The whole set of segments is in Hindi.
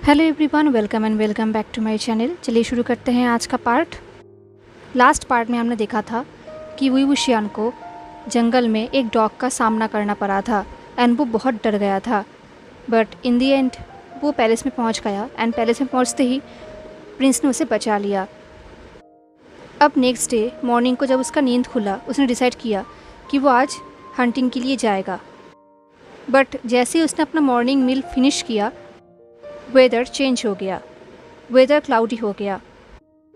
Hello everyone, welcome back to my channel. चलिए शुरू करते हैं आज का पार्ट। लास्ट पार्ट में हमने देखा था कि वुई wuxian को जंगल में एक डॉग का सामना करना पड़ा था एंड वो बहुत डर गया था। बट इन दी एंड वो पैलेस में पहुंच गया एंड पैलेस में पहुंचते ही प्रिंस ने उसे बचा लिया। अब नेक्स्ट डे मॉर्निंग को जब उसका नींद खुला, उसने डिसाइड किया कि वो आज हंटिंग के लिए जाएगा। बट जैसे ही उसने अपना मॉर्निंग मील फिनिश किया, वेदर चेंज हो गया, वेदर क्लाउडी हो गया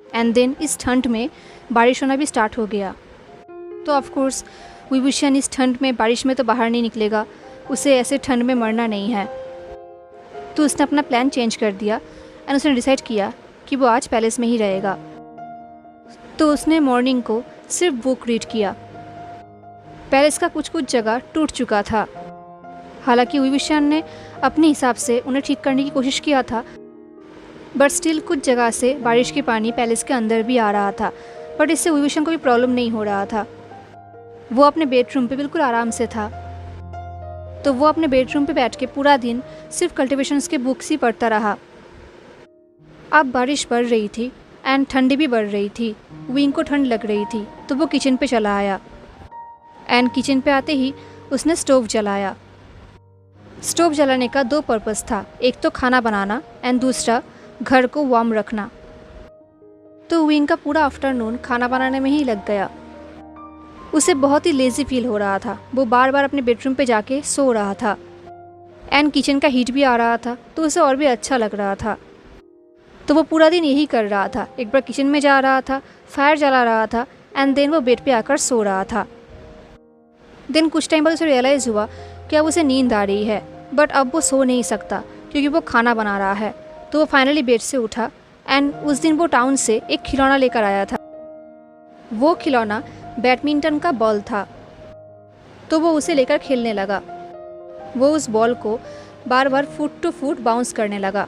एंड देन इस ठंड में बारिश होना भी स्टार्ट हो गया। तो ऑफ कोर्स वुई wuxian इस ठंड में, बारिश में तो बाहर नहीं निकलेगा, उसे ऐसे ठंड में मरना नहीं है। तो उसने अपना प्लान चेंज कर दिया एंड उसने डिसाइड किया कि वो आज पैलेस में ही रहेगा। तो उसने मॉर्निंग को सिर्फ बुक रीड किया। पैलेस का कुछ कुछ जगह टूट चुका था। हालांकि वुई wuxian ने अपने हिसाब से उन्हें ठीक करने की कोशिश किया था, बट स्टिल कुछ जगह से बारिश के पानी पैलेस के अंदर भी आ रहा था। बट इससे वुई wuxian को भी प्रॉब्लम नहीं हो रहा था। वो अपने बेडरूम पे बिल्कुल आराम से था। तो वो अपने बेडरूम पे बैठ के पूरा दिन सिर्फ कल्टिवेशंस के बुक्स ही पढ़ता रहा। अब बारिश बढ़ रही थी एंड ठंडी भी बढ़ रही थी। विंग को ठंड लग रही थी तो वो किचन पे चला आया एंड किचन पे आते ही उसने स्टोव जलाया। स्टोव जलाने का दो पर्पस था, एक तो खाना बनाना एंड दूसरा घर को वार्म रखना। तो विंग का पूरा आफ्टरनून खाना बनाने में ही लग गया। उसे बहुत ही लेज़ी फील हो रहा था। वो बार बार अपने बेडरूम पे जाके सो रहा था एंड किचन का हीट भी आ रहा था तो उसे और भी अच्छा लग रहा था। तो वो पूरा दिन यही कर रहा था, एक बार किचन में जा रहा था, फायर जला रहा था एंड देन वो बेड पे आकर सो रहा था। देन कुछ टाइम बाद उसे रियलाइज़ हुआ कि अब उसे नींद आ रही है, बट अब वो सो नहीं सकता क्योंकि वो खाना बना रहा है। तो वो फाइनली बेड से उठा एंड उस दिन वो टाउन से एक खिलौना लेकर आया था। वो खिलौना बैडमिंटन का बॉल था। तो वो उसे लेकर खेलने लगा। वो उस बॉल को बार बार फुट टू फुट बाउंस करने लगा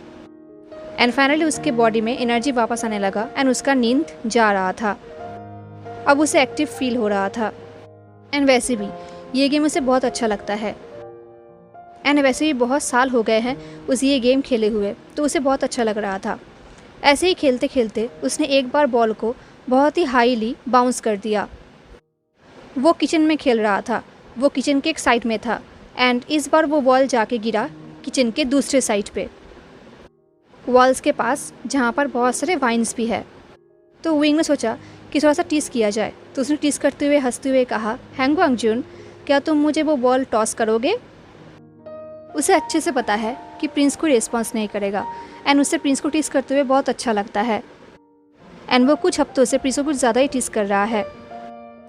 एंड फाइनली उसके बॉडी में एनर्जी वापस आने लगा एंड उसका नींद जा रहा था। अब उसे एक्टिव फील हो रहा था एंड वैसे भी ये गेम उसे बहुत अच्छा लगता है एंड वैसे भी बहुत साल हो गए हैं उसे ये गेम खेले हुए, तो उसे बहुत अच्छा लग रहा था। ऐसे ही खेलते खेलते उसने एक बार बॉल को बहुत ही हाईली बाउंस कर दिया। वो किचन में खेल रहा था, वो किचन के एक साइड में था एंड इस बार वो बॉल जाके गिरा किचन के दूसरे साइड पे, वॉल्स के पास जहाँ पर बहुत सारे वाइन्स भी है। तो विंग ने सोचा कि थोड़ा सा टीस किया जाए। तो उसने टीस करते हुए हंसते हुए कहा, हैंग वांगजुन, क्या तुम मुझे वो बॉल टॉस करोगे? उसे अच्छे से पता है कि प्रिंस को रिस्पॉन्स नहीं करेगा एंड उससे प्रिंस को टीस करते हुए बहुत अच्छा लगता है एंड वो कुछ हफ्तों से प्रिंस को कुछ ज़्यादा ही टीस कर रहा है।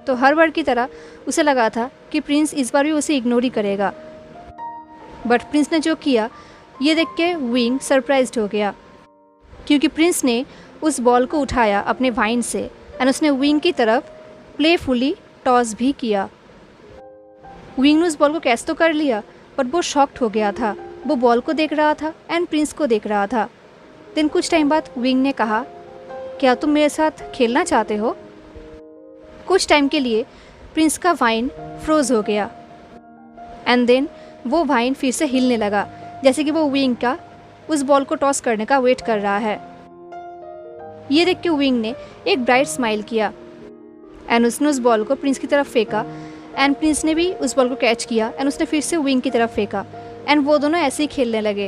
तो हर बार की तरह उसे लगा था कि प्रिंस इस बार भी उसे इग्नोर ही करेगा। बट प्रिंस ने जो किया ये देख के विंग सरप्राइज्ड हो गया, क्योंकि प्रिंस ने उस बॉल को उठाया अपने वाइन से एंड उसने विंग की तरफ प्लेफुली टॉस भी किया। विंग ने उस बॉल को कैच तो कर लिया, बट वो शॉक्ड हो गया था। वो बॉल को देख रहा था एंड प्रिंस को देख रहा था। देन कुछ टाइम बाद विंग ने कहा, क्या तुम मेरे साथ खेलना चाहते हो? कुछ टाइम के लिए प्रिंस का वाइन फ्रोज हो गया एंड देन वो वाइन फिर से हिलने लगा, जैसे कि वो विंग का उस बॉल को टॉस करने का वेट कर रहा है। ये देख के विंग ने एक ब्राइट स्माइल किया एंड उसने उस बॉल को प्रिंस की तरफ फेंका एंड प्रिंस ने भी उस बॉल को कैच किया एंड उसने फिर से विंग की तरफ फेंका एंड वो दोनों ऐसे ही खेलने लगे।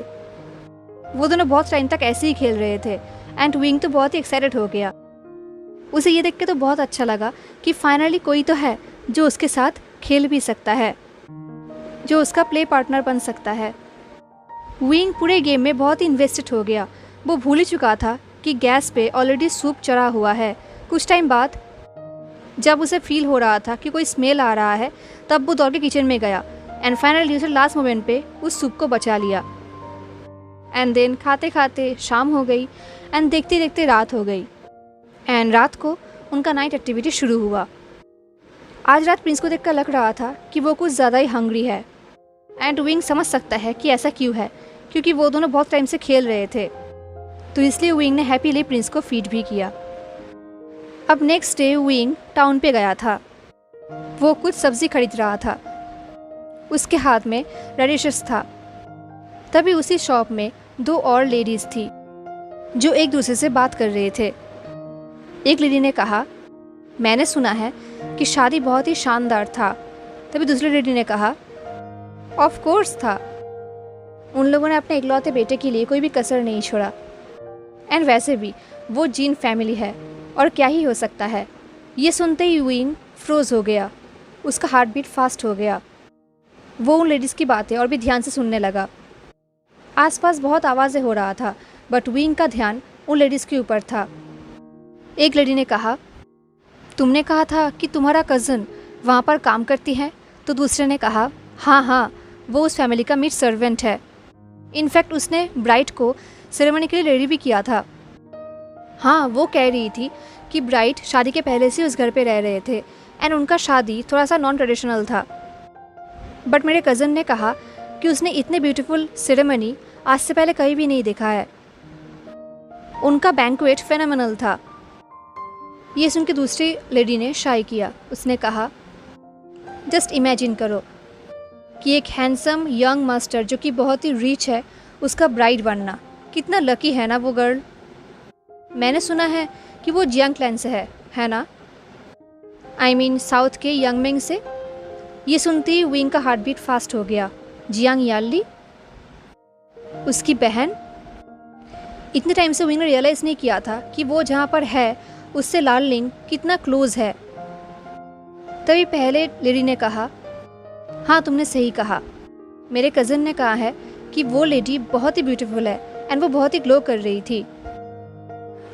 वो दोनों बहुत टाइम तक ऐसे ही खेल रहे थे एंड विंग तो बहुत ही एक्साइटेड हो गया। उसे ये देख के तो बहुत अच्छा लगा कि फाइनली कोई तो है जो उसके साथ खेल भी सकता है, जो उसका प्ले पार्टनर बन सकता है। विंग पूरे गेम में बहुत ही इन्वेस्टेड हो गया। वो भूल ही चुका था कि गैस पे ऑलरेडी सूप चढ़ा हुआ है। कुछ टाइम बाद जब उसे फील हो रहा था कि कोई स्मेल आ रहा है, तब वो दौड़ के किचन में गया एंड फाइनली उसे लास्ट मोमेंट पे उस सूप को बचा लिया। एंड देन खाते खाते शाम हो गई एंड देखते देखते रात हो गई एंड रात को उनका नाइट एक्टिविटी शुरू हुआ। आज रात प्रिंस को देखकर लग रहा था कि वो कुछ ज़्यादा ही हंग्री है एंड विंग समझ सकता है कि ऐसा क्यों है, क्योंकि वो दोनों बहुत टाइम से खेल रहे थे। तो इसलिए विंग ने हैप्पीली प्रिंस को फीड भी किया। अब नेक्स्ट डे विंग टाउन पे गया था। वो कुछ सब्ज़ी खरीद रहा था। उसके हाथ में रेडिशेस था। तभी उसी शॉप में दो और लेडीज़ थी जो एक दूसरे से बात कर रहे थे। एक लेडी ने कहा, मैंने सुना है कि शादी बहुत ही शानदार था। तभी दूसरी लेडी ने कहा, ऑफ कोर्स था। उन लोगों ने अपने इकलौते बेटे के लिए कोई भी कसर नहीं छोड़ा। एंड वैसे भी वो जीन फैमिली है और क्या ही हो सकता है। ये सुनते ही विंग फ्रोज हो गया, उसका हार्ट बीट फास्ट हो गया। वो उन लेडीज़ की बातें और भी ध्यान से सुनने लगा। आसपास बहुत आवाज़ें हो रहा था, बट विंग का ध्यान उन लेडीज़ के ऊपर था। एक लेडी ने कहा, तुमने कहा था कि तुम्हारा कज़न वहाँ पर काम करती है? तो दूसरे ने कहा, हाँ, वो उस फैमिली का मीट सर्वेंट है। इनफैक्ट उसने ब्राइड को सेरेमनी के लिए रेडी भी किया था। हाँ, वो कह रही थी कि ब्राइड शादी के पहले से उस घर पे रह रहे थे एंड उनका शादी थोड़ा सा नॉन ट्रेडिशनल था। बट मेरे कज़न ने कहा कि उसने इतने ब्यूटीफुल सेरेमनी आज से पहले कहीं भी नहीं देखा है। उनका बैंक्वेट फेनोमेनल था। ये सुन के दूसरी लेडी ने शाई किया। उसने कहा, जस्ट इमेजिन करो कि एक हैंडसम यंग मास्टर जो कि बहुत ही रिच है, उसका ब्राइड बनना। कितना लकी है ना वो गर्ल। मैंने सुना है कि वो जियांग क्लैन से है ना? आई मीन साउथ के यांगमिंग से। ये सुनते ही विंग का हार्ट बीट फास्ट हो गया। जियांग याली, उसकी बहन। इतने टाइम से विंग ने रियलाइज़ नहीं किया था कि वो जहाँ पर है उससे लार्लिंग कितना क्लोज है। तभी पहले लेडी ने कहा, हाँ तुमने सही कहा। मेरे कज़न ने कहा है कि वो लेडी बहुत ही ब्यूटीफुल है एंड वो बहुत ही ग्लो कर रही थी।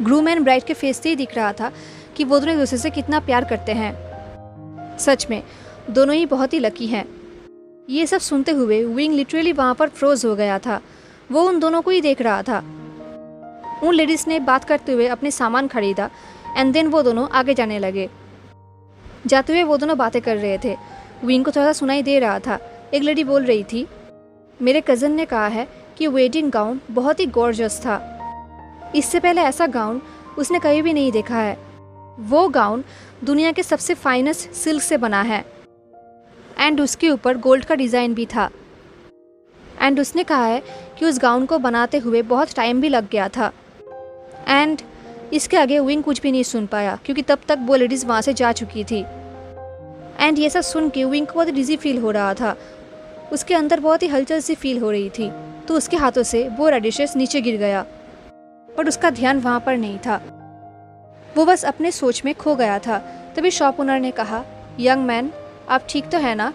ग्रूम एंड ब्राइड के फेस से ही दिख रहा था कि वो दोनों एक दूसरे से कितना प्यार करते हैं। सच में दोनों ही बहुत ही लकी हैं। ये सब सुनते हुए विंग लिटरली वहाँ पर फ्रोज हो गया था। वो उन दोनों को ही देख रहा था। उन लेडीज़ ने बात करते हुए अपने सामान खरीदा एंड देन वो दोनों आगे जाने लगे। जाते हुए वो दोनों बातें कर रहे थे। विंग को थोड़ा सा सुनाई दे रहा था। एक लेडी बोल रही थी, मेरे कज़न ने कहा है कि वेडिंग गाउन बहुत ही गॉर्जियस था। इससे पहले ऐसा गाउन उसने कहीं भी नहीं देखा है। वो गाउन दुनिया के सबसे फाइनेस्ट सिल्क से बना है एंड उसके ऊपर गोल्ड का डिज़ाइन भी था। एंड उसने कहा है कि उस गाउन को बनाते हुए बहुत टाइम भी लग गया था। एंड इसके आगे विंग कुछ भी नहीं सुन पाया क्योंकि तब तक वो लेडीज़ वहाँ से जा चुकी थी। एंड ये सब सुन के विंग को बहुत डिजी फील हो रहा था। उसके अंदर बहुत ही हलचल सी फील हो रही थी। तो उसके हाथों से वो रेडिशेस नीचे गिर गया, बट उसका ध्यान वहाँ पर नहीं था। वो बस अपने सोच में खो गया था। तभी शॉप ओनर ने कहा, यंग मैन आप ठीक तो है ना?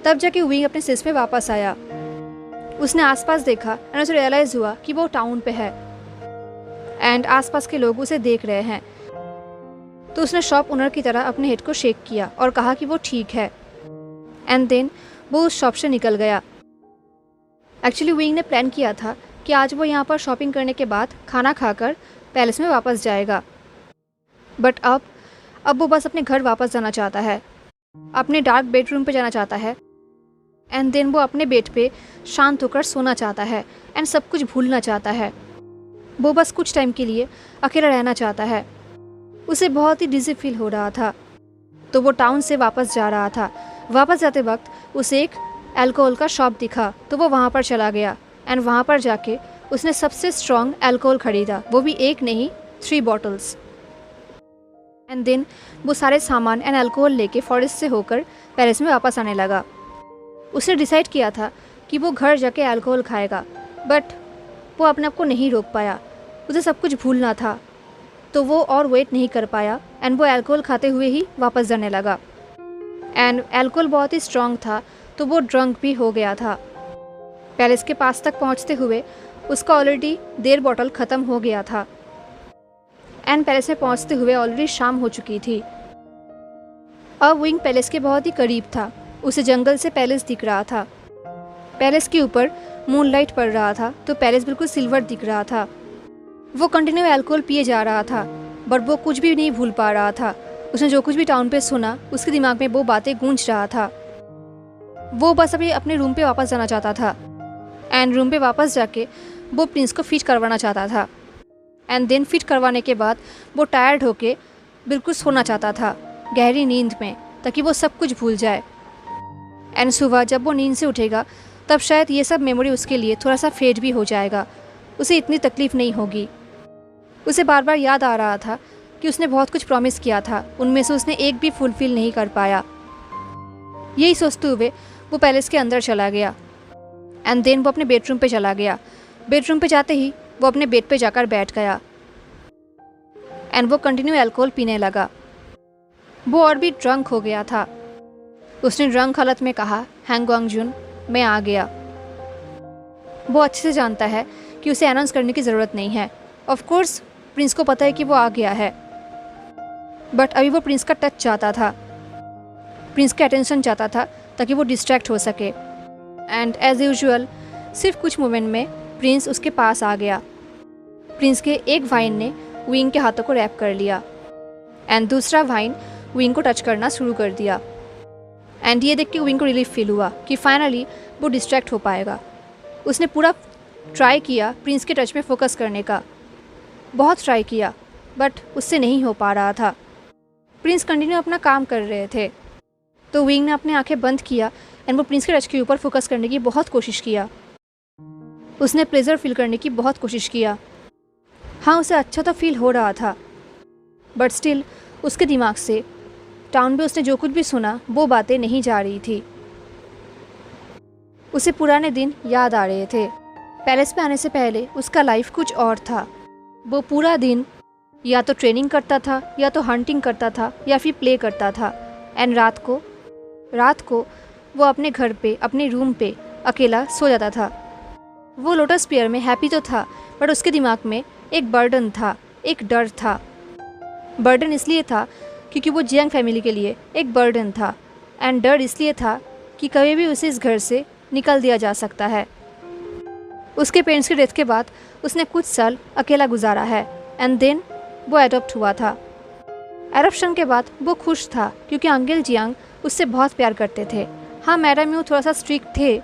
तब जाके विंग अपने सिस में वापस आया। उसने आसपास देखा एंड उसे रियलाइज़ हुआ कि वो टाउन पे है एंड आसपास के लोग उसे देख रहे हैं। तो उसने शॉप ओनर की तरह अपने हेड को शेक किया और कहा कि वो ठीक है। एंड देन वो उस शॉप से निकल गया। एक्चुअली विंग ने प्लान किया था कि आज वो यहाँ पर शॉपिंग करने के बाद खाना खाकर पैलेस में वापस जाएगा। बट अब वो बस अपने घर वापस जाना चाहता है, अपने डार्क बेडरूम पे जाना चाहता है एंड देन वो अपने बेड पे शांत होकर सोना चाहता है एंड सब कुछ भूलना चाहता है। वो बस कुछ टाइम के लिए अकेला रहना चाहता है। उसे बहुत ही डिजी फील हो रहा था। तो वो टाउन से वापस जा रहा था। वापस जाते वक्त उसे एक अल्कोहल का शॉप दिखा तो वो वहाँ पर चला गया एंड वहाँ पर जाके उसने सबसे स्ट्रॉन्ग अल्कोहल ख़रीदा, वो भी एक नहीं 3 बॉटल्स। एंड देन वो सारे सामान एंड अल्कोहल लेके फॉरेस्ट से होकर पेरिस में वापस आने लगा। उसने डिसाइड किया था कि वो घर जाके अल्कोहल खाएगा, बट वो अपने आप को नहीं रोक पाया। उसे सब कुछ भूलना था, तो वो और वेट नहीं कर पाया एंड वो अल्कोहल खाते हुए ही वापस जाने लगा। एंड अल्कोहल बहुत ही स्ट्रॉन्ग था तो वो ड्रंक भी हो गया था। पैलेस के पास तक पहुंचते हुए उसका ऑलरेडी 1.5 बॉटल ख़त्म हो गया था एंड पैलेस में पहुंचते हुए ऑलरेडी शाम हो चुकी थी। अब विंग पैलेस के बहुत ही करीब था। उसे जंगल से पैलेस दिख रहा था। पैलेस के ऊपर मूनलाइट पड़ रहा था तो पैलेस बिल्कुल सिल्वर दिख रहा था। वो कंटिन्यू अल्कोहल पिए जा रहा था बट वो कुछ भी नहीं भूल पा रहा था। उसने जो कुछ भी टाउन पे सुना उसके दिमाग में वो बातें गूंज रहा था। वो बस अभी अपने रूम पे वापस जाना चाहता था एंड रूम पे वापस जाके वो प्रिंस को फिट करवाना चाहता था एंड देन फिट करवाने के बाद वो टायर्ड होके बिल्कुल सोना चाहता था गहरी नींद में, ताकि वो सब कुछ भूल जाए। एंड सुबह जब वो नींद से उठेगा तब शायद ये सब मेमोरी उसके लिए थोड़ा सा फेड भी हो जाएगा, उसे इतनी तकलीफ़ नहीं होगी। उसे बार बार याद आ रहा था कि उसने बहुत कुछ प्रॉमिस किया था, उनमें से उसने एक भी फुलफ़िल नहीं कर पाया। यही सोचते हुए वो पैलेस के अंदर चला गया एंड देन वो अपने बेडरूम पे चला गया। बेडरूम पे जाते ही वो अपने बेड पे जाकर बैठ गया एंड वो कंटिन्यू अल्कोहल पीने लगा। वो और भी ड्रंक हो गया था। उसने ड्रंक हालत में कहा, हैंग ग्वांगजुन, मैं आ गया। वो अच्छे से जानता है कि उसे अनाउंस करने की ज़रूरत नहीं है। ऑफ कोर्स प्रिंस को पता है कि वो आ गया है, बट अभी वो प्रिंस का टच चाहता था, प्रिंस का अटेंशन चाहता था ताकि वो डिस्ट्रैक्ट हो सके। एंड एज यूजुअल सिर्फ कुछ मोमेंट में प्रिंस उसके पास आ गया। प्रिंस के एक वाइन ने विंग के हाथों को रैप कर लिया एंड दूसरा वाइन विंग को टच करना शुरू कर दिया। एंड ये देख के विंग को रिलीफ फील हुआ कि फाइनली वो डिस्ट्रैक्ट हो पाएगा। उसने पूरा ट्राई किया प्रिंस के टच में फोकस करने का, बहुत ट्राई किया, बट उससे नहीं हो पा रहा था। प्रिंस कंटिन्यू अपना काम कर रहे थे, तो विंग ने अपनी आंखें बंद किया एंड वो प्रिंस के टच के ऊपर फोकस करने की बहुत कोशिश किया। उसने प्लेजर फील करने की बहुत कोशिश किया। हाँ, उसे अच्छा तो फील हो रहा था, बट स्टिल उसके दिमाग से टाउन में उसने जो कुछ भी सुना वो बातें नहीं जा रही थी। उसे पुराने दिन याद आ रहे थे। पैलेस पे आने से पहले उसका लाइफ कुछ और था। वो पूरा दिन या तो ट्रेनिंग करता था, या तो हंटिंग करता था, या फिर प्ले करता था। एंड रात को वो अपने घर पे, अपने रूम पे अकेला सो जाता था। वो लोटस पियर में हैप्पी तो था, बट उसके दिमाग में एक बर्डन था, एक डर था। बर्डन इसलिए था क्योंकि वो जियांग फैमिली के लिए एक बर्डन था, एंड डर इसलिए था कि कभी भी उसे इस घर से निकल दिया जा सकता है। उसके पेरेंट्स की डेथ के बाद उसने कुछ साल अकेला गुजारा है एंड देन वो एडॉप्ट हुआ था। एडॉप्शन के बाद वो खुश था क्योंकि अंकल जियांग उससे बहुत प्यार करते थे। हाँ, मैडम यू थोड़ा सा स्ट्रिक्ट थे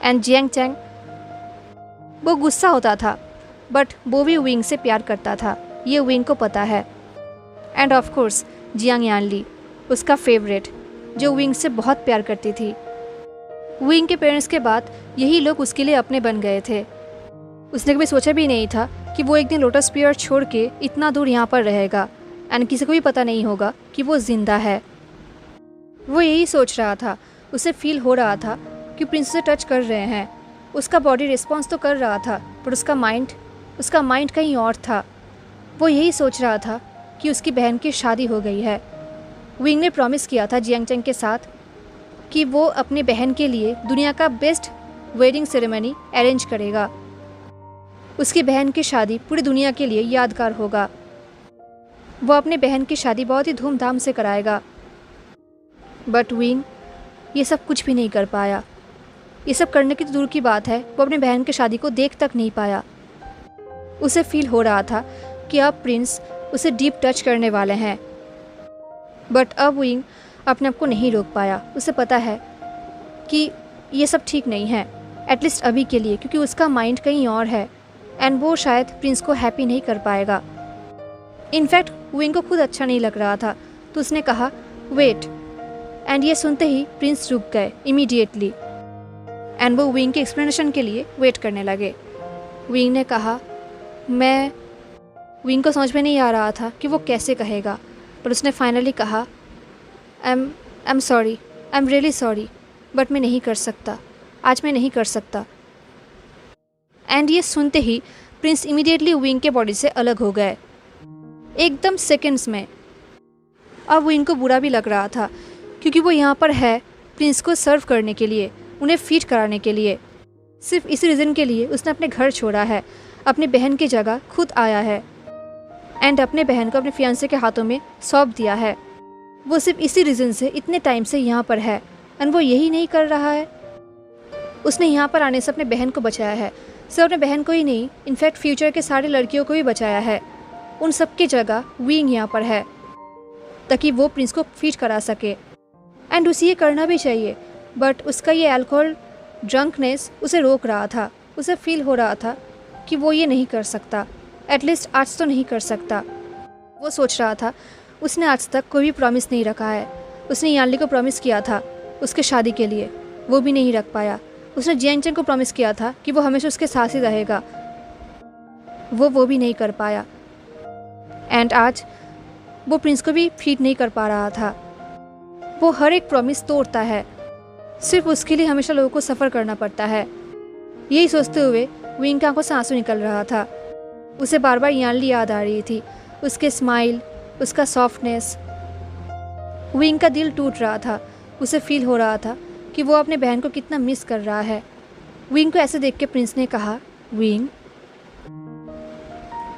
एंड जियांग चैंग वो गुस्सा होता था, बट वो भी विंग से प्यार करता था, ये विंग को पता है। End of course Jiang Yanli, उसका फेवरेट, जो विंग से बहुत प्यार करती थी। विंग के पेरेंट्स के बाद यही लोग उसके लिए अपने बन गए थे। उसने कभी सोचा भी नहीं था कि वो एक दिन लोटस पियर छोड़ के इतना दूर यहाँ पर रहेगा एंड किसी को भी पता नहीं होगा कि वो जिंदा है। वो यही सोच रहा था। उसे फील हो रहा था कि प्रिंस से टच कर रहे हैं। उसका बॉडी रिस्पॉन्स तो कर रहा था, पर उसका माइंड कहीं और था। वो यही सोच रहा था कि उसकी बहन की शादी हो गई है। विंग ने प्रॉमिस किया था जियांग चैंग के साथ कि वो अपनी बहन के लिए दुनिया का बेस्ट वेडिंग सेरेमनी अरेंज करेगा। उसकी बहन की शादी पूरी दुनिया के लिए यादगार होगा। वो अपने बहन की शादी बहुत ही धूमधाम से कराएगा। बट विंग ये सब कुछ भी नहीं कर पाया। ये सब करने की तो दूर की बात है, वो अपनी बहन की शादी को देख तक नहीं पाया। उसे फील हो रहा था कि अब प्रिंस उसे डीप टच करने वाले हैं, बट अब विंग अपने आप को नहीं रोक पाया। उसे पता है कि ये सब ठीक नहीं है, एटलीस्ट अभी के लिए, क्योंकि उसका माइंड कहीं और है एंड वो शायद प्रिंस को हैप्पी नहीं कर पाएगा। इनफैक्ट विंग को खुद अच्छा नहीं लग रहा था, तो उसने कहा वेट, एंड ये सुनते ही प्रिंस रुक गए इमीडिएटली एंड वो विंग के एक्सप्लेनेशन के लिए वेट करने लगे। विंग ने कहा विंग को समझ में नहीं आ रहा था कि वो कैसे कहेगा, पर उसने फाइनली कहा I am sorry, I am really sorry, but मैं नहीं कर सकता, आज मैं नहीं कर सकता। एंड ये सुनते ही प्रिंस इमीडिएटली विंग के बॉडी से अलग हो गए, एकदम सेकंड्स में। अब विंग को बुरा भी लग रहा था क्योंकि वो यहाँ पर है प्रिंस को सर्व करने के लिए, उन्हें फीड कराने के लिए। सिर्फ इसी रीज़न के लिए उसने अपने घर छोड़ा है, अपनी बहन की जगह खुद आया है एंड अपने बहन को अपने फियांसे के हाथों में सौंप दिया है। वो सिर्फ इसी रीज़न से इतने टाइम से यहाँ पर है एंड वो यही नहीं कर रहा है। उसने यहाँ पर आने से अपने बहन को बचाया है, सिर्फ अपने बहन को ही नहीं, इनफैक्ट फ्यूचर के सारे लड़कियों को भी बचाया है। उन सब की जगह विंग यहाँ पर है ताकि वो प्रिंस को फीड करा सके एंड उसे ये करना भी चाहिए, बट उसका ये अल्कोहल ड्रंकनेस उसे रोक रहा था। उसे फील हो रहा था कि वो ये नहीं कर सकता, एटलीस्ट आज तो नहीं कर सकता। वो सोच रहा था उसने आज तक कोई भी प्रॉमिस नहीं रखा है। उसने यानली को प्रॉमिस किया था उसके शादी के लिए, वो भी नहीं रख पाया। उसने जियांगचेंग को प्रॉमिस किया था कि वो हमेशा उसके साथ ही रहेगा। वो भी नहीं कर पाया एंड आज वो प्रिंस को भी फीड नहीं कर पा रहा था। वो हर एक प्रॉमिस तोड़ता है, सिर्फ उसके लिए हमेशा लोगों को सफ़र करना पड़ता है। यही सोचते हुए विंग की आंखों से आंसू निकल रहा था। उसे बार बार यानली याद आ रही थी, उसके स्माइल, उसका सॉफ्टनेस। विंग का दिल टूट रहा था। उसे फील हो रहा था कि वो अपने बहन को कितना मिस कर रहा है। विंग को ऐसे देख के प्रिंस ने कहा, विंग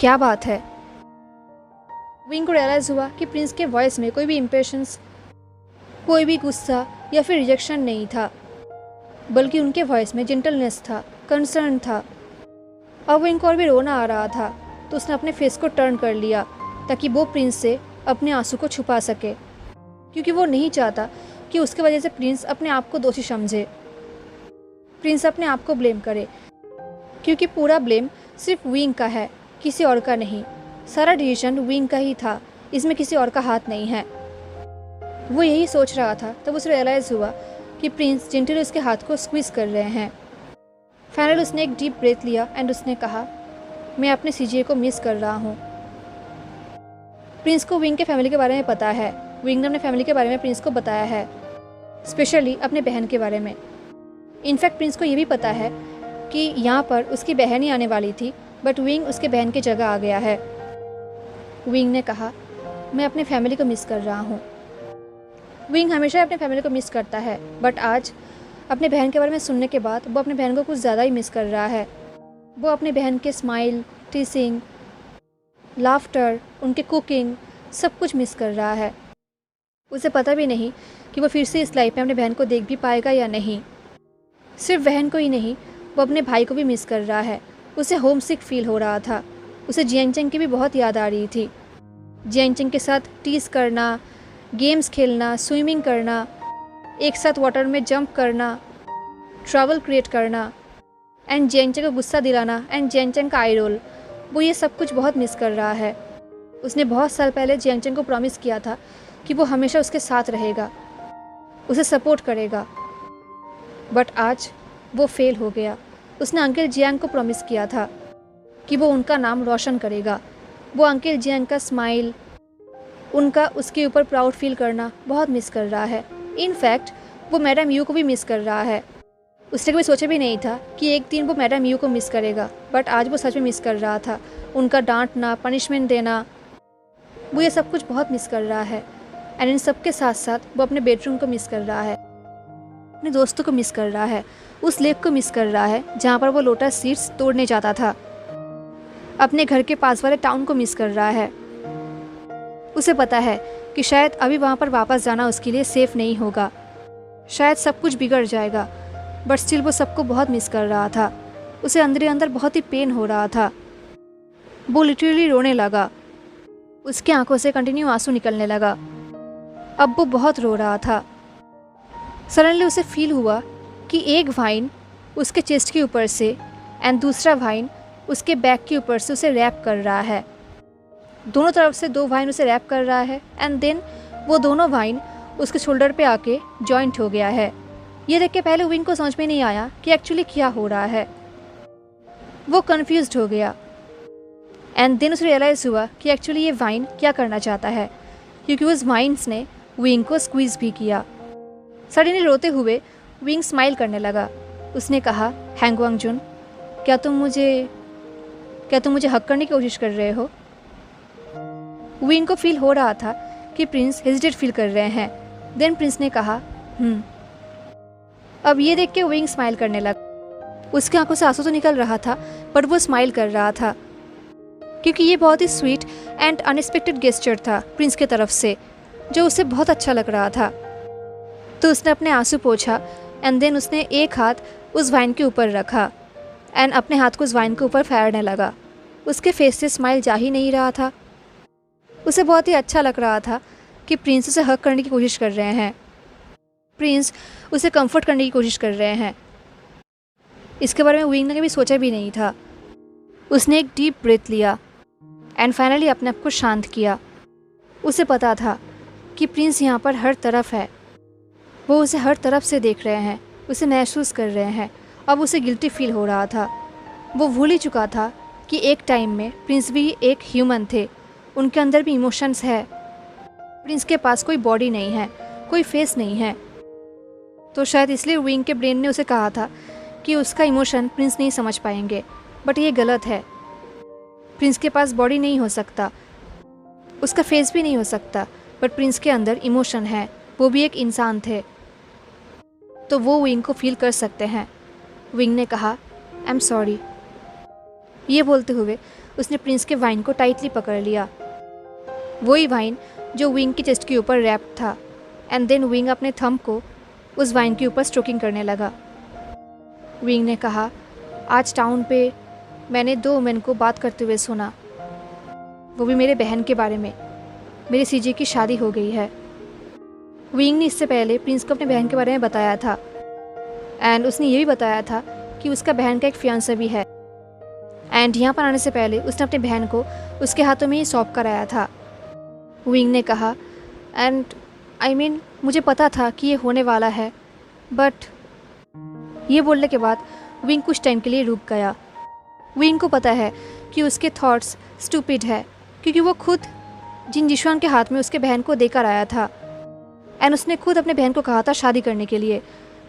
क्या बात है? विंग को रियलाइज़ हुआ कि प्रिंस के वॉइस में कोई भी इम्प्रेशंस, कोई भी गुस्सा या फिर रिजेक्शन नहीं था, बल्कि उनके वॉइस में जेंटलनेस था, कंसर्न था। अब विंग को और भी रोना आ रहा था, तो उसने अपने फेस को टर्न कर लिया ताकि वो प्रिंस से अपने आंसू को छुपा सके, क्योंकि वो नहीं चाहता कि उसके वजह से प्रिंस अपने आप को दोषी समझे, प्रिंस अपने आप को ब्लेम करे, क्योंकि पूरा ब्लेम सिर्फ विंग का है, किसी और का नहीं। सारा डिसीजन विंग का ही था, इसमें किसी और का हाथ नहीं है। वो यही सोच रहा था तब उसे रियलाइज़ हुआ कि प्रिंस जेंटली उसके हाथ को स्क्वीज़ कर रहे हैं। फाइनल उसने एक डीप ब्रेथ लिया एंड उसने कहा, मैं अपने सीजे को मिस कर रहा हूँ। प्रिंस को विंग के फैमिली के बारे में पता है। विंग ने अपने फैमिली के बारे में प्रिंस को बताया है, स्पेशली अपने बहन के बारे में। इनफैक्ट प्रिंस को ये भी पता है कि यहाँ पर उसकी बहन ही आने वाली थी, बट विंग उसके बहन की जगह आ गया है। विंग ने कहा, मैं अपने फैमिली को मिस कर रहा हूँ। विंग हमेशा अपने फैमिली को मिस करता है, बट आज अपने बहन के बारे में सुनने के बाद वो अपने बहन को कुछ ज़्यादा ही मिस कर रहा है। वो अपने बहन के स्माइल, टीसिंग, लाफ्टर, उनके कुकिंग, सब कुछ मिस कर रहा है। उसे पता भी नहीं कि वो फिर से इस लाइफ में अपने बहन को देख भी पाएगा या नहीं। सिर्फ बहन को ही नहीं, वो अपने भाई को भी मिस कर रहा है। उसे होम सिक फील हो रहा था। उसे जियांगचेंग की भी बहुत याद आ रही थी। जियांगचेंग के साथ टीज करना, गेम्स खेलना, स्विमिंग करना, एक साथ वाटर में जंप करना, ट्रैवल क्रिएट करना एंड जियांगचेंग को गुस्सा दिलाना एंड जियांगचेंग का आई रोल, वो ये सब कुछ बहुत मिस कर रहा है। उसने बहुत साल पहले जियांगचेंग को प्रॉमिस किया था कि वो हमेशा उसके साथ रहेगा, उसे सपोर्ट करेगा, बट आज वो फेल हो गया। उसने अंकल जियांग को प्रॉमिस किया था कि वो उनका नाम रोशन करेगा। वो अंकल जियांग का स्माइल, उनका उसके ऊपर प्राउड फील करना बहुत मिस कर रहा है। इनफैक्ट वो मैडम यू को भी मिस कर रहा है। उसने कभी सोचा भी नहीं था कि एक दिन वो मैडम यू को मिस करेगा, बट आज वो सच में मिस कर रहा था। उनका डांटना, पनिशमेंट देना, वो ये सब कुछ बहुत मिस कर रहा है। एंड इन सब के साथ साथ वो अपने बेडरूम को मिस कर रहा है, अपने दोस्तों को मिस कर रहा है, उस लेक को मिस कर रहा है जहाँ पर वो लोटस सीड्स तोड़ने जाता था। अपने घर के पास वाले टाउन को मिस कर रहा है। उसे पता है कि शायद अभी वहाँ पर वापस जाना उसके लिए सेफ़ नहीं होगा, शायद सब कुछ बिगड़ जाएगा, बट स्टिल वो सबको बहुत मिस कर रहा था। उसे अंदर ही अंदर बहुत ही पेन हो रहा था। वो लिटरली रोने लगा। उसकी आंखों से कंटिन्यू आंसू निकलने लगा। अब वो बहुत रो रहा था। सडनली उसे फील हुआ कि एक वाइन उसके चेस्ट के ऊपर से एंड दूसरा वाइन उसके बैक के ऊपर से उसे रैप कर रहा है। दोनों तरफ से 2 वाइन उसे रैप कर रहा है एंड देन वो दोनों वाइन उसके शोल्डर पे आके जॉइंट हो गया है। ये देख के पहले विंग को समझ में नहीं आया कि एक्चुअली क्या हो रहा है। वो कन्फ्यूज्ड हो गया एंड देन उसे रियलाइज़ हुआ कि एक्चुअली ये वाइन क्या करना चाहता है, क्योंकि उस वाइन्स ने विंग को स्क्वीज़ भी किया। सडनली रोते हुए विंग स्माइल करने लगा। उसने कहा, हैंग वांगजुन, क्या तुम मुझे हक करने की कोशिश कर रहे हो? विंग को फील हो रहा था कि प्रिंस हेजिटेट फील कर रहे हैं। देन प्रिंस ने कहा, अब ये देख के विंग स्माइल करने लगा। उसकी आंखों से आंसू तो निकल रहा था, बट वो स्माइल कर रहा था, क्योंकि ये बहुत ही स्वीट एंड अनएक्सपेक्टेड गेस्चर था प्रिंस की तरफ से, जो उसे बहुत अच्छा लग रहा था। तो उसने अपने आंसू पोंछा एंड देन उसने एक हाथ उस वाइन के ऊपर रखा एंड अपने हाथ को उस वाइन के ऊपर फेरने लगा। उसके फेस से स्माइल जा ही नहीं रहा था। उसे बहुत ही अच्छा लग रहा था कि प्रिंस उसे हक करने की कोशिश कर रहे हैं, प्रिंस उसे कंफर्ट करने की कोशिश कर रहे हैं। इसके बारे में विंग ने कभी सोचा भी नहीं था। उसने एक डीप ब्रेथ लिया एंड फाइनली अपने आप को शांत किया। उसे पता था कि प्रिंस यहाँ पर हर तरफ है। वो उसे हर तरफ से देख रहे हैं, उसे महसूस कर रहे हैं। अब उसे गिल्टी फील हो रहा था। वो भूल ही चुका था कि एक टाइम में प्रिंस भी एक ह्यूमन थे, उनके अंदर भी इमोशंस है। प्रिंस के पास कोई बॉडी नहीं है, कोई फेस नहीं है, तो शायद इसलिए विंग के ब्रेन ने उसे कहा था कि उसका इमोशन प्रिंस नहीं समझ पाएंगे। बट ये गलत है। प्रिंस के पास बॉडी नहीं हो सकता, उसका फेस भी नहीं हो सकता, बट प्रिंस के अंदर इमोशन है, वो भी एक इंसान थे, तो वो विंग को फील कर सकते हैं। विंग ने कहा, आई एम सॉरी। ये बोलते हुए उसने प्रिंस के वाइन को टाइटली पकड़ लिया, वही वाइन जो विंग की चेस्ट के ऊपर रैप था। एंड देन विंग अपने थंब को उस वाइन के ऊपर स्ट्रोकिंग करने लगा। विंग ने कहा, आज टाउन पे मैंने 2 वुमेन को बात करते हुए सुना, वो भी मेरे बहन के बारे में। मेरी सीजे की शादी हो गई है। विंग ने इससे पहले प्रिंस को अपने बहन के बारे में बताया था, एंड उसने ये भी बताया था कि उसका बहन का एक फियांसे भी है। एंड यहाँ पर आने से पहले उसने अपने बहन को उसके हाथों में ही सौंप कर आया था। विंग ने कहा, एंड आई मीन मुझे पता था कि ये होने वाला है, बट ये बोलने के बाद विंग कुछ टाइम के लिए रुक गया। विंग को पता है कि उसके थॉट्स स्टूपिड है, क्योंकि वो खुद जिन जिशुआन के हाथ में उसके बहन को देकर आया था, एंड उसने खुद अपने बहन को कहा था शादी करने के लिए,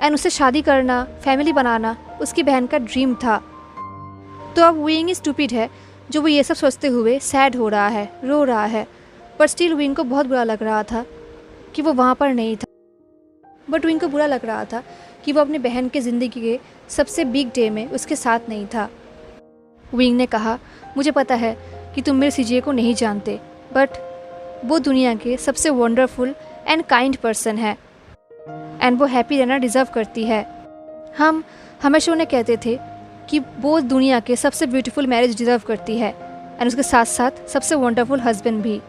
एंड उससे शादी करना, फैमिली बनाना उसकी बहन का ड्रीम था। तो अब विंग स्टूपिड है जो वो ये सब सोचते हुए सैड हो रहा है, रो रहा है। पर स्टिल विंग को बहुत बुरा लग रहा था कि वो वहाँ पर नहीं था। बट विंग को बुरा लग रहा था कि वो अपने बहन के ज़िंदगी के सबसे बिग डे में उसके साथ नहीं था। विंग ने कहा, मुझे पता है कि तुम मेरे सीजे को नहीं जानते, बट वो दुनिया के सबसे वंडरफुल एंड काइंड पर्सन है, एंड वो हैप्पी रहना डिज़र्व करती है। हम हमेशा उन्हें कहते थे कि वो दुनिया के सबसे ब्यूटीफुल मैरिज डिज़र्व करती है, एंड उसके साथ साथ सबसे वंडरफुल हस्बैंड भी।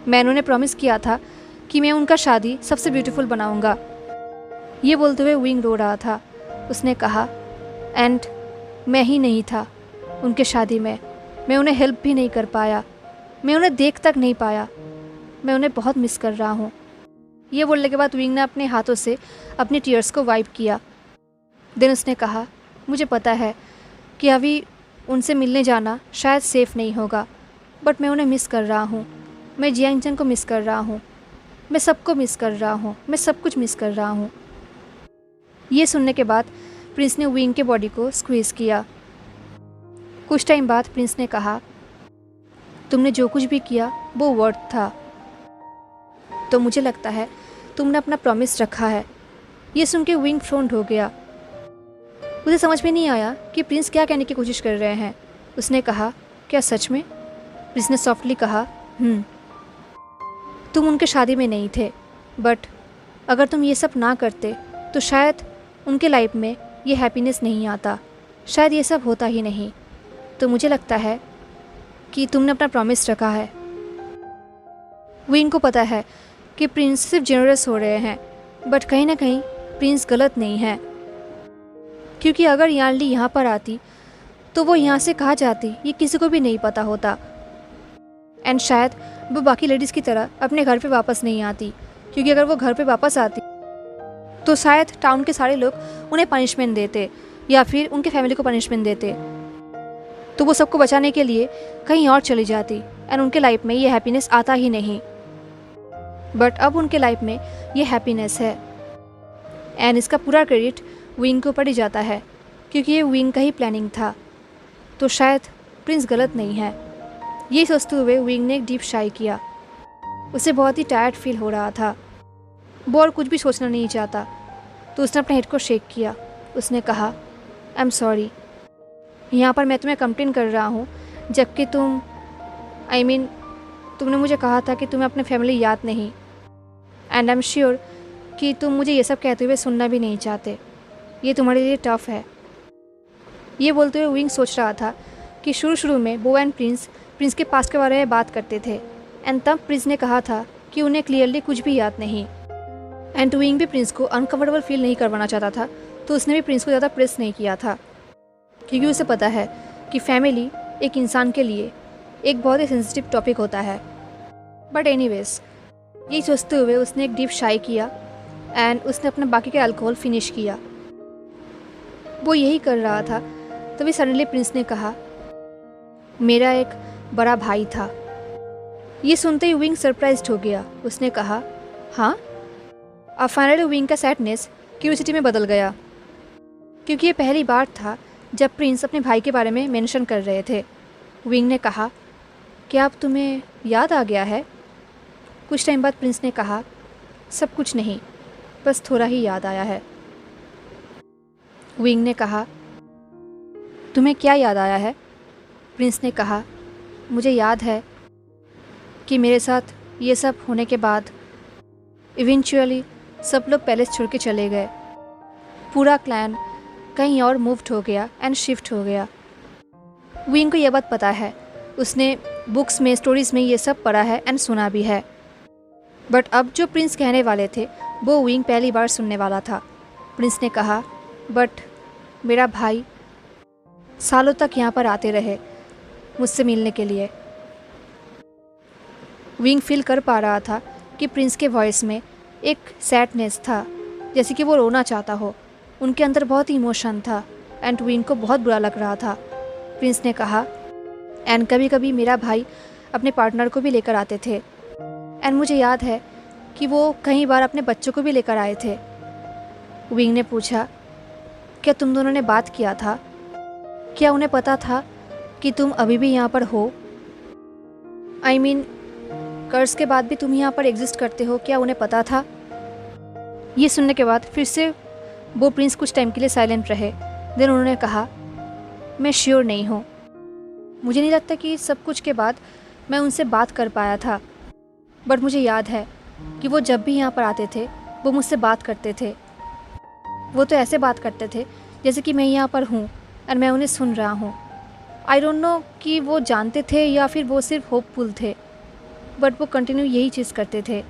मैंने उन्हें प्रॉमिस किया था कि मैं उनका शादी सबसे ब्यूटीफुल बनाऊंगा। ये बोलते हुए विंग रो रहा था। उसने कहा, एंड मैं ही नहीं था उनके शादी में, मैं उन्हें हेल्प भी नहीं कर पाया, मैं उन्हें देख तक नहीं पाया, मैं उन्हें बहुत मिस कर रहा हूँ। ये बोलने के बाद विंग ने अपने हाथों से अपने टीयर्स को वाइप किया। देन उसने कहा, मुझे पता है कि अभी उनसे मिलने जाना शायद सेफ़ नहीं होगा, बट मैं उन्हें मिस कर रहा हूँ, मैं जियांगचन को मिस कर रहा हूँ, मैं सबको मिस कर रहा हूँ, मैं सब कुछ मिस कर रहा हूँ। ये सुनने के बाद प्रिंस ने विंग के बॉडी को स्क्वीज़ किया। कुछ टाइम बाद प्रिंस ने कहा, तुमने जो कुछ भी किया वो वर्थ था, तो मुझे लगता है तुमने अपना प्रॉमिस रखा है। ये सुन के विंग फ्रोंड हो गया। उसे समझ में नहीं आया कि प्रिंस क्या कहने की कोशिश कर रहे हैं। उसने कहा, क्या सच में? प्रिंस ने सॉफ्टली कहा, तुम उनके शादी में नहीं थे, बट अगर तुम ये सब ना करते तो शायद उनके लाइफ में ये हैप्पीनेस नहीं आता, शायद ये सब होता ही नहीं। तो मुझे लगता है कि तुमने अपना प्रॉमिस रखा है। विंग को पता है कि प्रिंस सिर्फ जेनरस हो रहे हैं, बट कहीं ना कहीं प्रिंस गलत नहीं है, क्योंकि अगर यानली यहाँ पर आती तो वो यहाँ से कहाँ जाती ये किसी को भी नहीं पता होता, एंड शायद वो बाकी लेडीज़ की तरह अपने घर पे वापस नहीं आती, क्योंकि अगर वो घर पे वापस आती तो शायद टाउन के सारे लोग उन्हें पनिशमेंट देते या फिर उनके फैमिली को पनिशमेंट देते, तो वो सबको बचाने के लिए कहीं और चली जाती, एंड उनके लाइफ में ये हैप्पीनेस आता ही नहीं। बट अब उनके लाइफ में ये हैप्पीनेस है, एंड इसका पूरा क्रेडिट विंग के ऊपर ही जाता है, क्योंकि ये विंग का ही प्लानिंग था। तो शायद प्रिंस गलत नहीं है। ये सोचते हुए विंग ने एक डीप शाई किया। उसे बहुत ही टायर्ड फील हो रहा था, वो और कुछ भी सोचना नहीं चाहता, तो उसने अपने हेड को शेक किया। उसने कहा, आई एम सॉरी, यहाँ पर मैं तुम्हें कंप्लेन कर रहा हूँ, जबकि तुमने मुझे कहा था कि तुम्हें अपनी फैमिली याद नहीं, एंड आई एम श्योर कि तुम मुझे ये सब कहते हुए सुनना भी नहीं चाहते। ये तुम्हारे लिए टफ़ है। ये बोलते हुए विंग सोच रहा था कि शुरू में वो एंड प्रिंस के पास्ट के बारे में बात करते थे, एंड तब प्रिंस ने कहा था कि उन्हें क्लियरली कुछ भी याद नहीं, एंड विंग भी प्रिंस को अनकम्फर्टेबल फील नहीं करवाना चाहता था, तो उसने भी प्रिंस को ज़्यादा प्रेस नहीं किया था, क्योंकि उसे पता है कि फैमिली एक इंसान के लिए एक बहुत ही सेंसिटिव टॉपिक होता है। बट एनीवेज, यही सोचते हुए उसने एक डीप शाई किया, एंड उसने अपना बाकी का अल्कोहल फिनिश किया। वो यही कर रहा था तभी सडनली प्रिंस ने कहा, मेरा एक बड़ा भाई था। ये सुनते ही विंग सरप्राइज्ड हो गया। उसने कहा, हाँ? अब फाइनली विंग का सैडनेस क्यूरियोसिटी में बदल गया, क्योंकि ये पहली बार था जब प्रिंस अपने भाई के बारे में मेंशन कर रहे थे। विंग ने कहा, क्या अब तुम्हें याद आ गया है? कुछ टाइम बाद प्रिंस ने कहा, सब कुछ नहीं, बस थोड़ा ही याद आया है। विंग ने कहा, तुम्हें क्या याद आया है? प्रिंस ने कहा, मुझे याद है कि मेरे साथ ये सब होने के बाद इवेंचुअली सब लोग पैलेस छोड़ के चले गए। पूरा क्लैन कहीं और मूव्ड हो गया एंड शिफ्ट हो गया। विंग को यह बात पता है, उसने बुक्स में, स्टोरीज़ में ये सब पढ़ा है एंड सुना भी है। बट अब जो प्रिंस कहने वाले थे वो विंग पहली बार सुनने वाला था। प्रिंस ने कहा, बट मेरा भाई सालों तक यहाँ पर आते रहे मुझसे मिलने के लिए। विंग फील कर पा रहा था कि प्रिंस के वॉइस में एक सैडनेस था, जैसे कि वो रोना चाहता हो। उनके अंदर बहुत ही इमोशन था एंड विंग को बहुत बुरा लग रहा था। प्रिंस ने कहा, एंड कभी कभी मेरा भाई अपने पार्टनर को भी लेकर आते थे, एंड मुझे याद है कि वो कई बार अपने बच्चों को भी लेकर आए थे। विंग ने पूछा, क्या तुम दोनों ने बात किया था? क्या उन्हें पता था कि तुम अभी भी यहाँ पर हो? आई मीन कर्ज के बाद भी तुम यहाँ पर एग्जिस्ट करते हो, क्या उन्हें पता था? ये सुनने के बाद फिर से वो प्रिंस कुछ टाइम के लिए साइलेंट रहे। देन उन्होंने कहा, मैं श्योर नहीं हूँ। मुझे नहीं लगता कि सब कुछ के बाद मैं उनसे बात कर पाया था, बट मुझे याद है कि वो जब भी यहाँ पर आते थे वो मुझसे बात करते थे। वो तो ऐसे बात करते थे जैसे कि मैं यहाँ पर हूँ और मैं उन्हें सुन रहा हूँ। आई डोंट नो कि वो जानते थे या फिर वो सिर्फ होपफुल थे, बट वो कंटिन्यू यही चीज़ करते थे।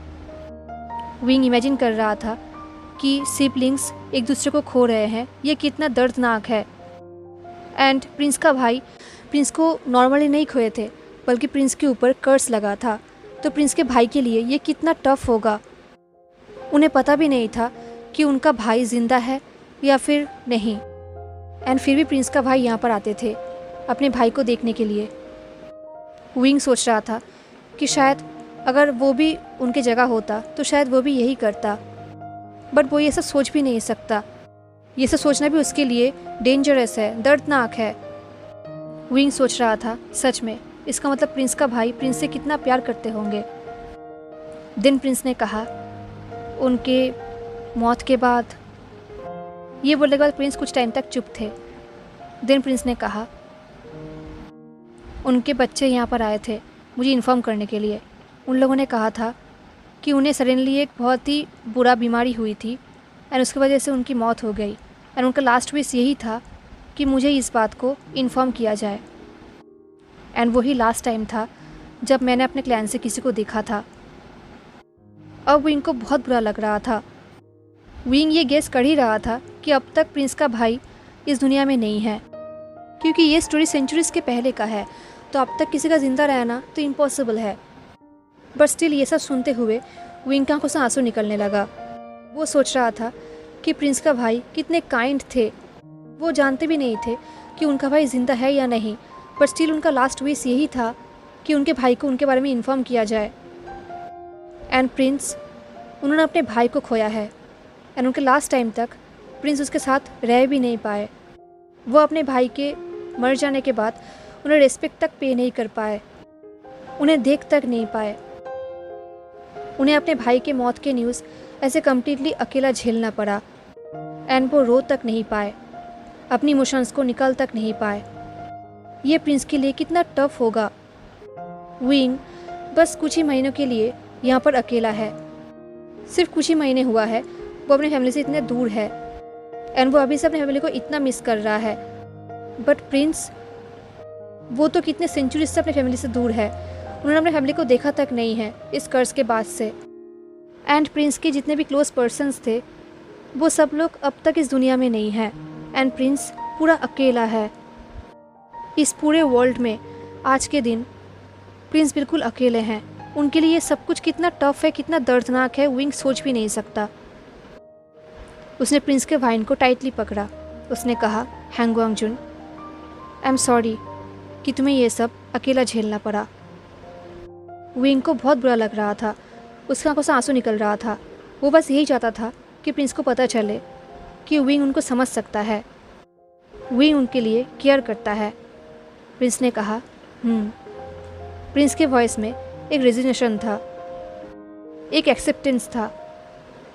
विंग इमेजिन कर रहा था कि सिबलिंग्स एक दूसरे को खो रहे हैं, ये कितना दर्दनाक है। एंड प्रिंस का भाई प्रिंस को नॉर्मली नहीं खोए थे, बल्कि प्रिंस के ऊपर कर्स लगा था, तो प्रिंस के भाई के लिए ये कितना टफ होगा। उन्हें पता भी नहीं था कि उनका भाई जिंदा है या फिर नहीं, एंड फिर भी प्रिंस का भाई यहाँ पर आते थे अपने भाई को देखने के लिए। विंग सोच रहा था कि शायद अगर वो भी उनके जगह होता तो शायद वो भी यही करता, बट वो ये सब सोच भी नहीं सकता। ये सब सोचना भी उसके लिए डेंजरस है, दर्दनाक है। विंग सोच रहा था, सच में इसका मतलब प्रिंस का भाई प्रिंस से कितना प्यार करते होंगे। दिन प्रिंस ने कहा, उनके मौत के बाद, ये बोलने के बाद प्रिंस कुछ टाइम तक चुप थे। दिन प्रिंस ने कहा, उनके बच्चे यहाँ पर आए थे मुझे इन्फॉर्म करने के लिए। उन लोगों ने कहा था कि उन्हें सडनली एक बहुत ही बुरा बीमारी हुई थी एंड उसकी वजह से उनकी मौत हो गई, एंड उनका लास्ट विश यही था कि मुझे इस बात को इन्फॉर्म किया जाए। एंड वही लास्ट टाइम था जब मैंने अपने क्लैन से किसी को देखा था। अब विंग को बहुत बुरा लग रहा था। विंग ये गेस कर ही रहा था कि अब तक प्रिंस का भाई इस दुनिया में नहीं है, क्योंकि ये स्टोरी सेंचुरीज के पहले का है, तो अब तक किसी का ज़िंदा रहना तो इम्पॉसिबल है। बट स्टिल ये सब सुनते हुए विंग की आंखों से आंसू निकलने लगा। वो सोच रहा था कि प्रिंस का भाई कितने काइंड थे। वो जानते भी नहीं थे कि उनका भाई ज़िंदा है या नहीं, बट स्टिल उनका लास्ट विश यही था कि उनके भाई को उनके बारे में इन्फॉर्म किया जाए। एंड प्रिंस, उन्होंने अपने भाई को खोया है, एंड उनके लास्ट टाइम तक प्रिंस उसके साथ रह भी नहीं पाए। वो अपने भाई के मर जाने के बाद उन्हें रिस्पेक्ट तक पे नहीं कर पाए, उन्हें देख तक नहीं पाए। उन्हें अपने भाई के मौत के न्यूज़ ऐसे कम्प्लीटली अकेला झेलना पड़ा, एंड वो रो तक नहीं पाए, अपनी इमोशंस को निकाल तक नहीं पाए। ये प्रिंस के लिए कितना टफ होगा। विंग बस कुछ ही महीनों के लिए यहाँ पर अकेला है, सिर्फ कुछ ही महीने हुआ है वो अपनी फैमिली से इतने दूर है, एंड वो अभी से अपनी फैमिली को इतना मिस कर रहा है। बट प्रिंस, वो तो कितने सेंचुरीज से अपनी फैमिली से दूर है, उन्होंने अपनी फैमिली को देखा तक नहीं है इस कर्ज के बाद से। एंड प्रिंस के जितने भी क्लोज पर्सन्स थे वो सब लोग अब तक इस दुनिया में नहीं हैं, एंड प्रिंस पूरा अकेला है इस पूरे वर्ल्ड में। आज के दिन प्रिंस बिल्कुल अकेले हैं। उनके लिए सब कुछ कितना टफ है, कितना दर्दनाक है, विंग सोच भी नहीं सकता। उसने प्रिंस के वाइन को टाइटली पकड़ा, उसने कहा, हैंग गुआंगजुन, आई एम सॉरी कि तुम्हें ये सब अकेला झेलना पड़ा। विंग को बहुत बुरा लग रहा था, उसकी आंखों से आंसू निकल रहा था। वो बस यही चाहता था कि प्रिंस को पता चले कि विंग उनको समझ सकता है, विंग उनके लिए केयर करता है। प्रिंस ने कहा, प्रिंस के वॉइस में एक रेजिग्नेशन था, एक एक्सेप्टेंस था।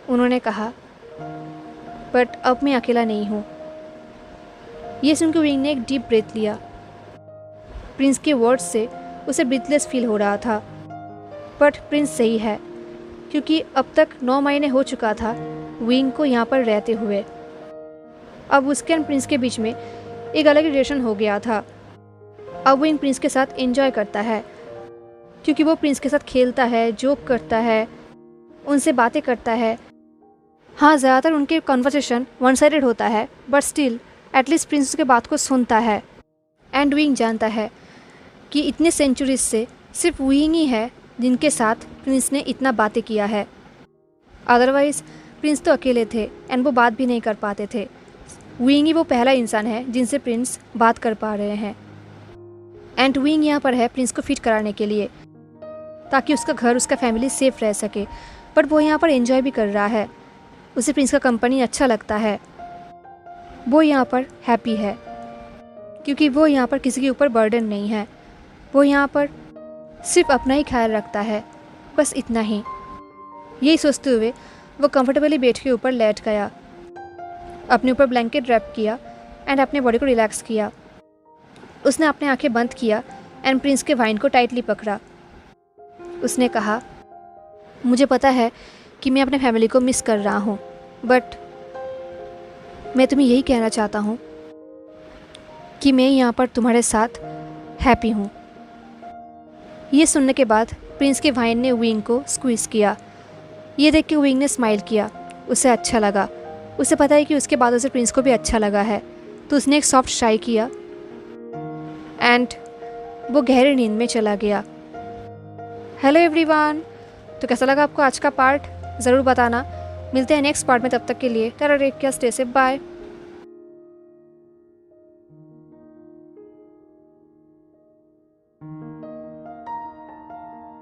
उन्होंने कहा, बट अब मैं अकेला नहीं हूँ। ये सुनकर विंग ने एक डीप ब्रेथ लिया। प्रिंस के वर्ड्स से उसे ब्रीथलेस फील हो रहा था, बट प्रिंस सही है, क्योंकि अब तक 9 महीने हो चुका था विंग को यहाँ पर रहते हुए। अब उसके और प्रिंस के बीच में एक अलग रिलेशन हो गया था। अब विंग प्रिंस के साथ एंजॉय करता है, क्योंकि वो प्रिंस के साथ खेलता है, जोक करता है, उनसे बातें करता है। हाँ, ज़्यादातर उनके कन्वर्सेशन वन साइडेड होता है, बट स्टिल एटलीस्ट प्रिंस उसके बात को सुनता है। एंड विंग जानता है कि इतने सेंचुरीज से सिर्फ विंग ही है जिनके साथ प्रिंस ने इतना बातें किया है। अदरवाइज़ प्रिंस तो अकेले थे एंड वो बात भी नहीं कर पाते थे। विंग ही वो पहला इंसान है जिनसे प्रिंस बात कर पा रहे हैं। एंड विंग यहाँ पर है प्रिंस को फिट कराने के लिए, ताकि उसका घर, उसका फैमिली सेफ रह सके। बट वो यहाँ पर एंजॉय भी कर रहा है, उसे प्रिंस का कंपनी अच्छा लगता है। वो यहाँ पर हैप्पी है, क्योंकि वो यहाँ पर किसी के ऊपर बर्डन नहीं है। वो यहाँ पर सिर्फ अपना ही ख्याल रखता है, बस इतना ही। यही सोचते हुए वो कंफर्टेबली बेड के ऊपर लेट गया, अपने ऊपर ब्लैंकेट रैप किया एंड अपने बॉडी को रिलैक्स किया। उसने अपने आंखें बंद किया एंड प्रिंस के वाइन को टाइटली पकड़ा। उसने कहा, मुझे पता है कि मैं अपने फैमिली को मिस कर रहा हूँ, बट मैं तुम्हें यही कहना चाहता हूँ कि मैं यहाँ पर तुम्हारे साथ हैप्पी हूँ। ये सुनने के बाद प्रिंस के वाइन ने विंग को स्क्वीज़ किया। ये देख के विंग ने स्माइल किया, उसे अच्छा लगा। उसे पता है कि उसके बाद उसे प्रिंस को भी अच्छा लगा है, तो उसने एक सॉफ्ट शाई किया एंड वो गहरी नींद में चला गया। हेलो एवरीवन, तो कैसा लगा आपको आज का पार्ट? ज़रूर बताना। मिलते हैं नेक्स्ट पार्ट में, तब तक के लिए tata take care, stay safe, bye.